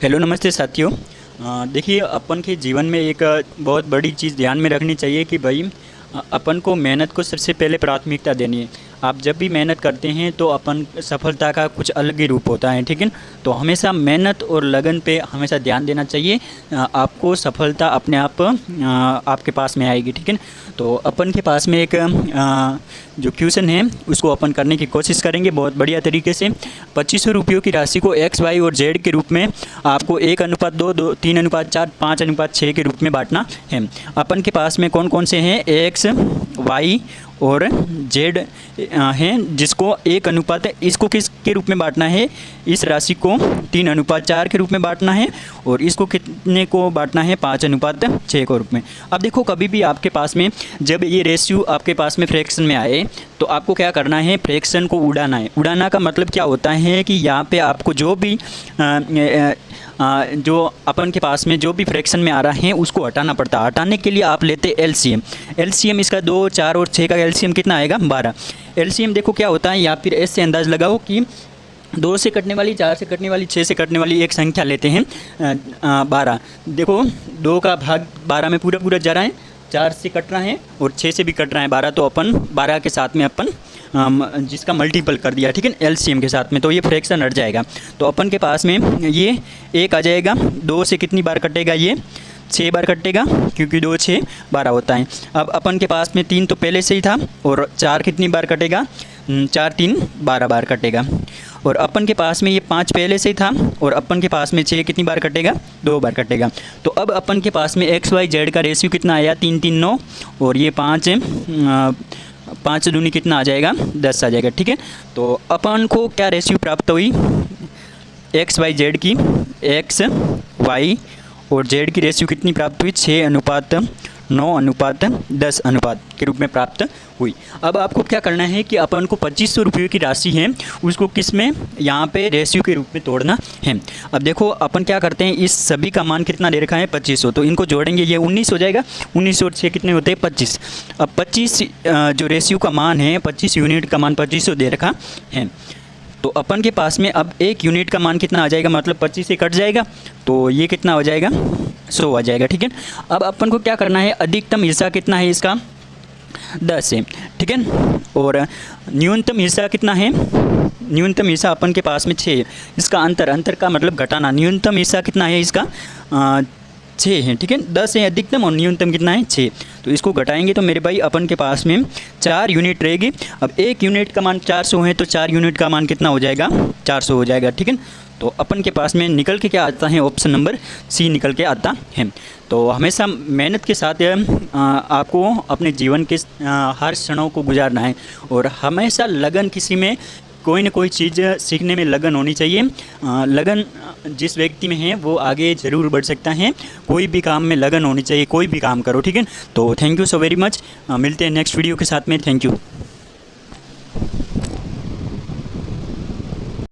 Hello नमस्ते साथियों। देखिए अपन के जीवन में एक बहुत बड़ी चीज़ ध्यान में रखनी चाहिए कि भाई अपन को मेहनत को सबसे पहले प्राथमिकता देनी है। आप जब भी मेहनत करते हैं तो अपन सफलता का कुछ अलग ही रूप होता है, ठीक है। तो हमेशा मेहनत और लगन पे हमेशा ध्यान देना चाहिए। आपको सफलता अपने आप आपके पास में आएगी, ठीक है। तो अपन के पास में एक जो क्वेश्चन है उसको अपन करने की कोशिश करेंगे बहुत बढ़िया तरीके से। 2500 रुपयों की राशि को एक्स वाई और जेड के रूप में आपको 1:2, 3:4, 5:6 के रूप में बांटना है। अपन के पास में कौन कौन से हैं, एक्स वाई और जेड हैं, जिसको 1 इसको किस के रूप में बांटना है, इस राशि को 3:4 के रूप में बांटना है और इसको कितने को बांटना है, 5:6 के रूप में। अब देखो कभी भी आपके पास में जब ये रेशियो आपके पास में फ्रैक्शन में आए तो आपको क्या करना है, फ्रैक्शन को उड़ाना है। उड़ाना का मतलब क्या होता है कि यहाँ पे आपको जो भी जो अपन के पास में जो भी फ्रैक्शन में आ रहा है उसको हटाना पड़ता है। हटाने के लिए आप लेते एलसीएम। एलसीएम इसका 2, 4 और 6 का एलसीएम कितना आएगा, 12। एलसीएम देखो क्या होता है, या फिर ऐसे अंदाज़ लगाओ कि 2 से कटने वाली, 4 से कटने वाली, 6 से कटने वाली एक संख्या लेते हैं 12। देखो 2 का भाग 12 में पूरा पूरा जा रहा है, 4 से कट रहा है और 6 से भी कट रहा है 12, तो अपन 12 के साथ में अपन जिसका मल्टीपल कर दिया, ठीक है, एलसीएम के साथ में, तो ये फ्रैक्शन हट जाएगा। तो अपन के पास में ये 1 आ जाएगा। 2 से कितनी बार कटेगा, ये 6 बार कटेगा, क्योंकि 2, 6, 12 होता है। अब अपन के पास में 3 तो पहले से ही था और 4 कितनी बार कटेगा, 4, 3, 12 बार कटेगा। और अपन के पास में ये 5 पहले से ही था और अपन के पास में 6 कितनी बार कटेगा, 2 बार कटेगा। तो अब अपन के पास में एक्स वाई जेड का रेशियो कितना आया, 3, 3, 9 और ये 5 दूनी कितना आ जाएगा, 10 आ जाएगा, ठीक है। तो अपन को क्या रेशियो प्राप्त हुई, एक्स वाई जेड की, एक्स वाई और जेड की रेशियो कितनी प्राप्त हुई, 6:9:10 अनुपात के रूप में प्राप्त हुई। अब आपको क्या करना है कि अपन को 2500 रुपये की राशि है उसको किस में, यहाँ पे रेशियो के रूप में तोड़ना है। अब देखो अपन क्या करते हैं, इस सभी का मान कितना दे रखा है, 2500, तो इनको जोड़ेंगे, ये 19 हो जाएगा। 19 और 6 कितने होते हैं, 25। अब 25 जो रेशियो का मान है, 25 यूनिट का मान 2500 दे रखा है। तो अपन के पास में अब 1 यूनिट का मान कितना आ जाएगा, मतलब 25 से कट जाएगा, तो ये कितना हो जाएगा, 100 आ जाएगा, ठीक है। अब अपन को क्या करना है, अधिकतम हिस्सा कितना है इसका, 10 है, ठीक है। और न्यूनतम हिस्सा कितना है, न्यूनतम हिस्सा अपन के पास में 6 है। इसका अंतर का मतलब घटाना, न्यूनतम हिस्सा कितना है इसका, 6 है, ठीक है। 10 है अधिकतम और न्यूनतम कितना है, 6। तो इसको घटाएंगे तो मेरे भाई अपन के पास में 4 यूनिट रहेगी। अब 1 यूनिट का मान 400 है तो 4 यूनिट का मान कितना हो जाएगा, 400 हो जाएगा, ठीक है। तो अपन के पास में निकल के क्या आता है, ऑप्शन नंबर सी निकल के आता है। तो हमेशा मेहनत के साथ आपको अपने जीवन के हर क्षणों को गुजारना है और हमेशा लगन, किसी में कोई ना कोई चीज़ सीखने में लगन होनी चाहिए। लगन जिस व्यक्ति में है वो आगे ज़रूर बढ़ सकता है। कोई भी काम में लगन होनी चाहिए, कोई भी काम करो, ठीक है। तो thank you so very much. मिलते हैं नेक्स्ट वीडियो के साथ में। Thank you.